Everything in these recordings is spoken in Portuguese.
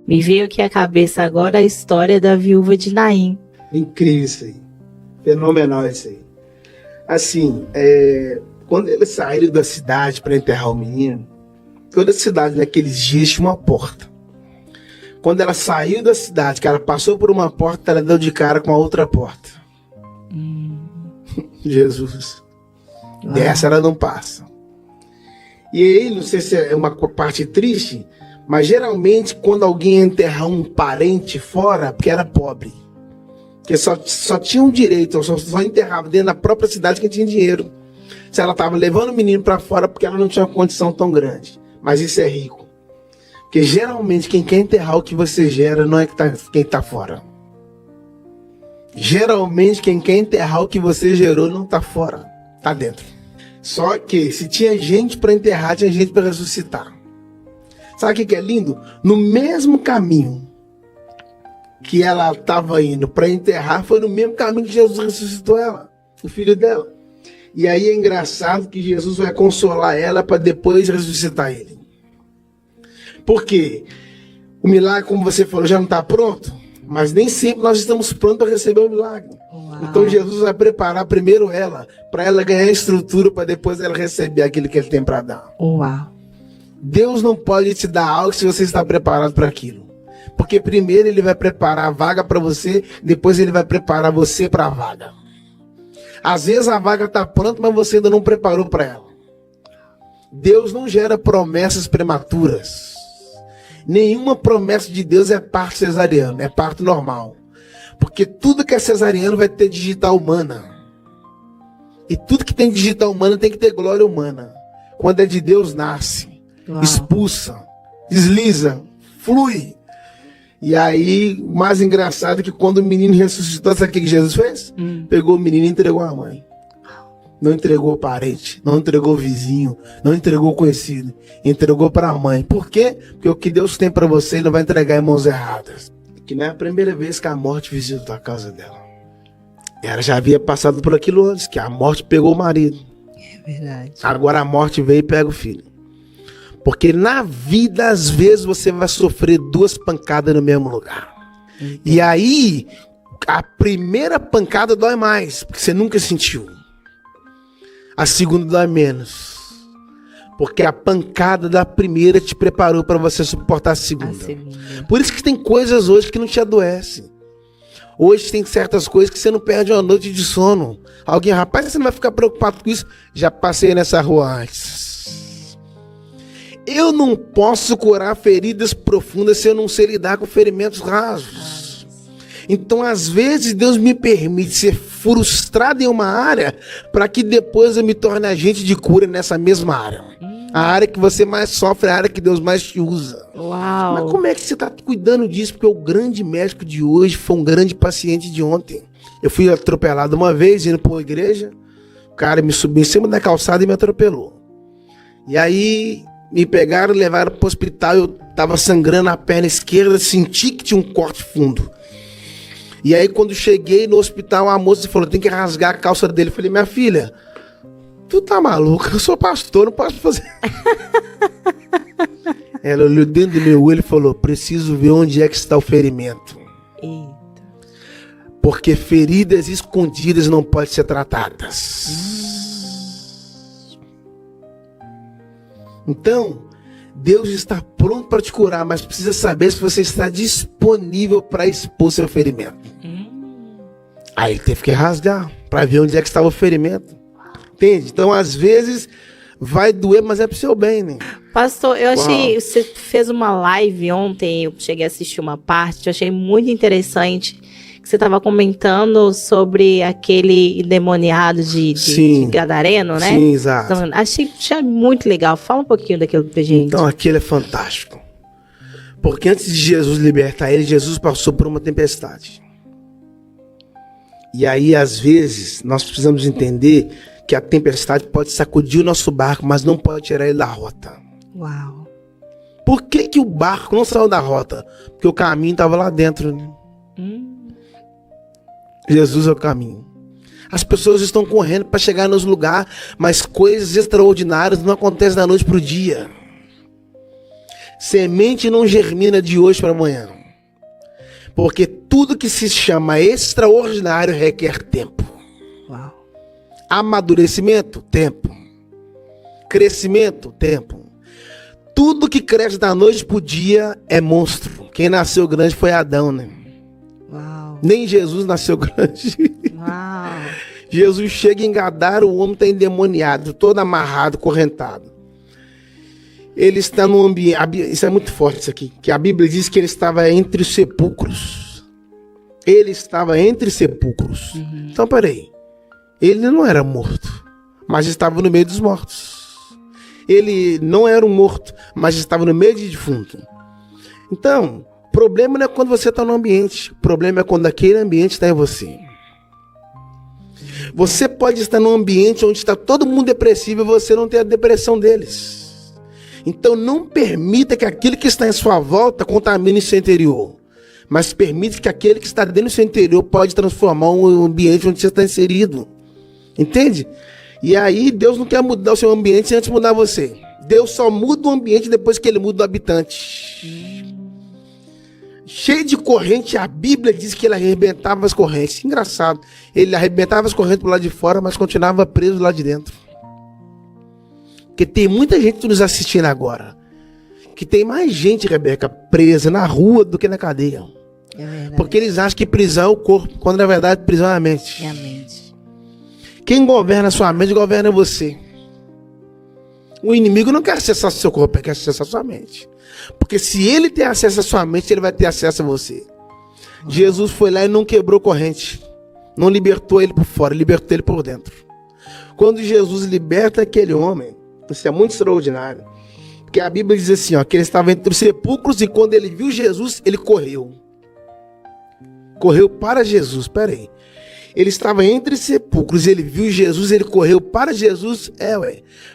Me veio aqui à cabeça agora a história da viúva de Naim. Incrível isso aí. Fenomenal isso aí. Assim, quando eles saíram da cidade para enterrar o menino, toda a cidade naqueles dias tinha uma porta. Quando ela saiu da cidade, que ela passou por uma porta, ela deu de cara com a outra porta. Jesus. Dessa ela não passa. E aí, não sei se é uma parte triste, mas geralmente quando alguém ia enterrar um parente fora, porque era pobre, porque só tinha um direito, só enterrava dentro da própria cidade quem tinha dinheiro. Se ela estava levando o menino para fora porque ela não tinha uma condição tão grande. Mas isso é rico. Porque geralmente quem quer enterrar o que você gera não é quem está fora. Geralmente quem quer enterrar o que você gerou não está fora, está dentro. Só que se tinha gente para enterrar, tinha gente para ressuscitar. Sabe o que é lindo? No mesmo caminho que ela estava indo para enterrar, foi no mesmo caminho que Jesus ressuscitou ela, o filho dela. E aí é engraçado que Jesus vai consolar ela para depois ressuscitar ele. Por quê? O milagre, como você falou, já não está pronto, mas nem sempre nós estamos prontos para receber o milagre. Uau. Então Jesus vai preparar primeiro ela, para ela ganhar estrutura, para depois ela receber aquilo que ele tem para dar. Uau. Deus não pode te dar algo se você está preparado para aquilo. Porque primeiro ele vai preparar a vaga para você, depois ele vai preparar você para a vaga. Às vezes a vaga está pronta, mas você ainda não preparou para ela. Deus não gera promessas prematuras. Nenhuma promessa de Deus é parto cesariano, é parto normal. Porque tudo que é cesariano vai ter digital humana. E tudo que tem digital humana tem que ter glória humana. Quando é de Deus, nasce, expulsa, desliza, flui. E aí, o mais engraçado é que quando o menino ressuscitou, sabe o que Jesus fez? Pegou o menino e entregou a mãe. Não entregou o parente, não entregou o vizinho, não entregou o conhecido. Entregou para a mãe. Por quê? Porque o que Deus tem para você, ele não vai entregar em mãos erradas. Que não é a primeira vez que a morte visita a casa dela. Ela já havia passado por aquilo antes, que a morte pegou o marido. É verdade. Agora a morte veio e pega o filho. Porque na vida, às vezes, você vai sofrer 2 pancadas no mesmo lugar. E aí, a primeira pancada dói mais, porque você nunca sentiu. A segunda dói menos. Porque a pancada da primeira te preparou para você suportar a segunda. Por isso que tem coisas hoje que não te adoecem. Hoje tem certas coisas que você não perde uma noite de sono. Alguém, rapaz, você não vai ficar preocupado com isso? Já passei nessa rua antes. Eu não posso curar feridas profundas se eu não sei lidar com ferimentos rasos. Então, às vezes, Deus me permite ser frustrado em uma área para que depois eu me torne agente de cura nessa mesma área. A área que você mais sofre é a área que Deus mais te usa. Uau. Mas como é que você está cuidando disso? Porque o grande médico de hoje foi um grande paciente de ontem. Eu fui atropelado uma vez, indo para uma igreja. O cara me subiu em cima da calçada e me atropelou. E aí me pegaram e levaram para o hospital. Eu estava sangrando a perna esquerda, senti que tinha um corte fundo. E aí, quando cheguei no hospital, a moça falou, tem que rasgar a calça dele. Eu falei, minha filha, tu tá maluca? Eu sou pastor, não posso fazer. Ela olhou dentro do meu olho e falou, preciso ver onde é que está o ferimento. Eita. Porque feridas escondidas não podem ser tratadas. Então, Deus está pronto para te curar, mas precisa saber se você está disponível para expor seu ferimento. Aí ele teve que rasgar para ver onde é que estava o ferimento. Entende? Então, às vezes, vai doer, mas é pro seu bem, né? Pastor, eu achei... Você fez uma live ontem, eu cheguei a assistir uma parte, eu achei muito interessante, que você estava comentando sobre aquele endemoniado de Gadareno, né? Sim, exato. Então, achei muito legal. Fala um pouquinho daquilo pra gente. Então, aquilo é fantástico. Porque antes de Jesus libertar ele, Jesus passou por uma tempestade. E aí, às vezes, nós precisamos entender que a tempestade pode sacudir o nosso barco, mas não pode tirar ele da rota. Uau. Por que que o barco não saiu da rota? Porque o caminho estava lá dentro, né? Jesus é o caminho. As pessoas estão correndo para chegar nos lugares, mas coisas extraordinárias não acontecem da noite para o dia. Semente não germina de hoje para amanhã. Porque tudo que se chama extraordinário requer tempo. Uau. Amadurecimento, tempo. Crescimento, tempo. Tudo que cresce da noite pro dia é monstro. Quem nasceu grande foi Adão, né? Uau. Nem Jesus nasceu grande. Uau. Jesus chega em Gadara, o homem está endemoniado, todo amarrado, correntado. Ele está num ambiente... Isso é muito forte, isso aqui. Que a Bíblia diz que ele estava entre os sepulcros. Ele estava entre sepulcros. Então, peraí. Ele não era morto, mas estava no meio dos mortos. Ele não era um morto, mas estava no meio de defunto. Então, o problema não é quando você está no ambiente. O problema é quando aquele ambiente está em você. Você pode estar num ambiente onde está todo mundo depressivo e você não ter a depressão deles. Então não permita que aquilo que está em sua volta contamine seu interior. Mas permita que aquele que está dentro do seu interior pode transformar um ambiente onde você está inserido. Entende? E aí Deus não quer mudar o seu ambiente antes de mudar você. Deus só muda o ambiente depois que ele muda o habitante. Cheio de corrente, a Bíblia diz que ele arrebentava as correntes. Engraçado. Ele arrebentava as correntes do lado de fora, mas continuava preso lá de dentro. Porque tem muita gente nos assistindo agora. Que tem mais gente, Rebeca, presa na rua do que na cadeia. É verdade. Porque eles acham que prisão é o corpo, quando na verdade prisão é a mente. É a mente. Quem governa a sua mente, governa você. O inimigo não quer acessar seu corpo, ele quer acessar a sua mente. Porque se ele tem acesso à sua mente, ele vai ter acesso a você. Jesus foi lá e não quebrou corrente. Não libertou ele por fora, libertou ele por dentro. Quando Jesus liberta aquele homem, isso é muito extraordinário. Porque a Bíblia diz assim, ó, que ele estava entre os sepulcros e quando ele viu Jesus, ele correu. Correu para Jesus, peraí. Ele estava entre sepulcros, ele viu Jesus, ele correu para Jesus,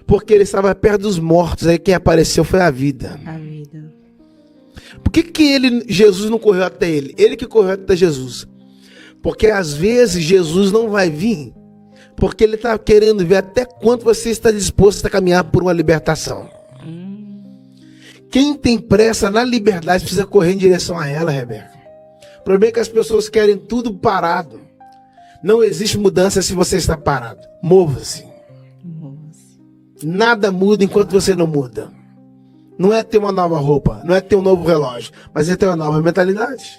porque ele estava perto dos mortos, aí quem apareceu foi a vida. A vida. Por que Jesus não correu até ele? Ele que correu até Jesus. Porque às vezes Jesus não vai vir, porque ele está querendo ver até quanto você está disposto a caminhar por uma libertação. Quem tem pressa na liberdade precisa correr em direção a ela, Rebeca. O problema é que as pessoas querem tudo parado. Não existe mudança se você está parado. Mova-se. Nada muda enquanto você não muda. Não é ter uma nova roupa, não é ter um novo relógio, mas é ter uma nova mentalidade.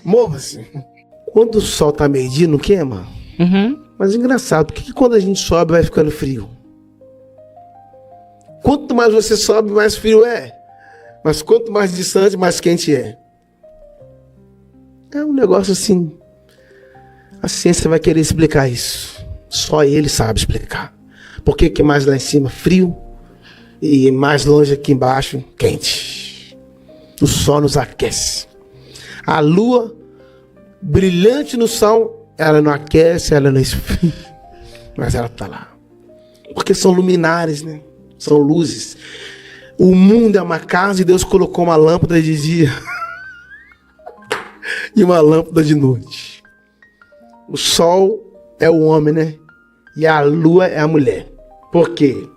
Mova-se. Quando o sol está meio-dia, não queima? Mas é engraçado, por que quando a gente sobe vai ficando frio? Quanto mais você sobe, mais frio é. Mas quanto mais distante, mais quente é. É um negócio assim. A ciência vai querer explicar isso. Só ele sabe explicar. Por que mais lá em cima frio e mais longe aqui embaixo quente? O sol nos aquece. A lua brilhante no sol, ela não aquece, ela não esfria, mas ela está lá. Porque são luminares, né? São luzes. O mundo é uma casa e Deus colocou uma lâmpada de dia e uma lâmpada de noite. O sol é o homem, né? E a lua é a mulher. Por quê?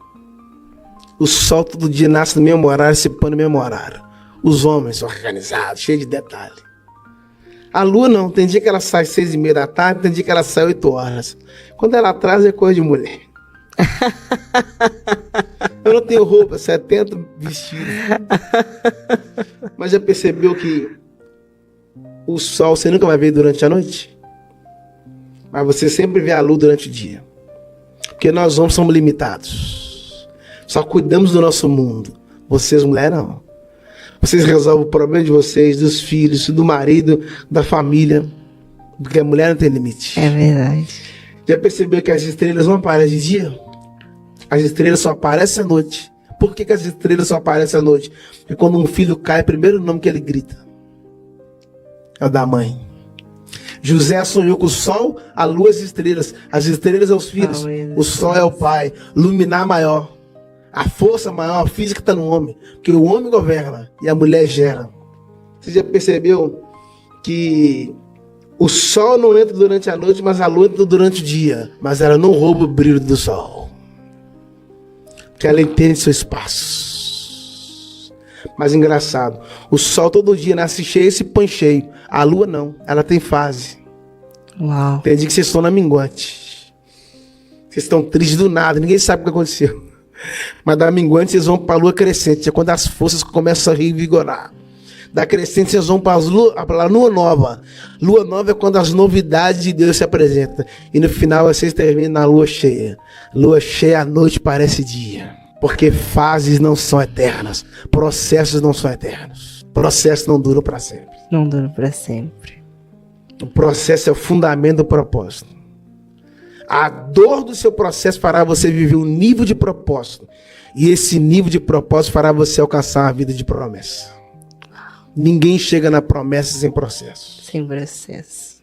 O sol todo dia nasce no mesmo horário, se põe no mesmo horário. Os homens organizados, cheios de detalhe. A lua não, tem dia que ela sai 6:30 da tarde, tem dia que ela sai 8 horas. Quando ela atrasa é coisa de mulher. Eu não tenho roupa, 70 vestidos. Mas já percebeu que o sol você nunca vai ver durante a noite? Mas você sempre vê a luz durante o dia. Porque nós homens somos limitados. Só cuidamos do nosso mundo. Vocês, mulher, não. Vocês resolvem o problema de vocês, dos filhos, do marido, da família. Porque a mulher não tem limite. É verdade. Já percebeu que as estrelas não aparecem de dia? As estrelas só aparecem à noite. Por que as estrelas só aparecem à noite? Porque quando um filho cai, o primeiro nome que ele grita é o da mãe. José sonhou com o sol, a lua e as estrelas. As estrelas são os filhos. O sol é o pai. Luminar maior. A força maior, a física está no homem. Porque o homem governa e a mulher gera. Você já percebeu que o sol não entra durante a noite, mas a lua entra durante o dia. Mas ela não rouba o brilho do sol. Porque ela entende seu espaço. Mas engraçado, o sol todo dia nasce cheio e se põe cheio. A lua não, ela tem fase. Uau. Tem dia que vocês estão na minguante. Vocês estão tristes do nada, ninguém sabe o que aconteceu. Mas da minguante vocês vão para a lua crescente, é quando as forças começam a revigorar. Da crescente vocês vão para a lua nova. Lua nova é quando as novidades de Deus se apresentam. E no final vocês terminam na lua cheia. Lua cheia, a noite parece dia. Porque fases não são eternas. Processos não são eternos. Processos não duram para sempre. Não dura para sempre. O processo é o fundamento do propósito. A dor do seu processo fará você viver um nível de propósito. E esse nível de propósito fará você alcançar uma vida de promessa. Ninguém chega na promessa sem processo. Sem processo.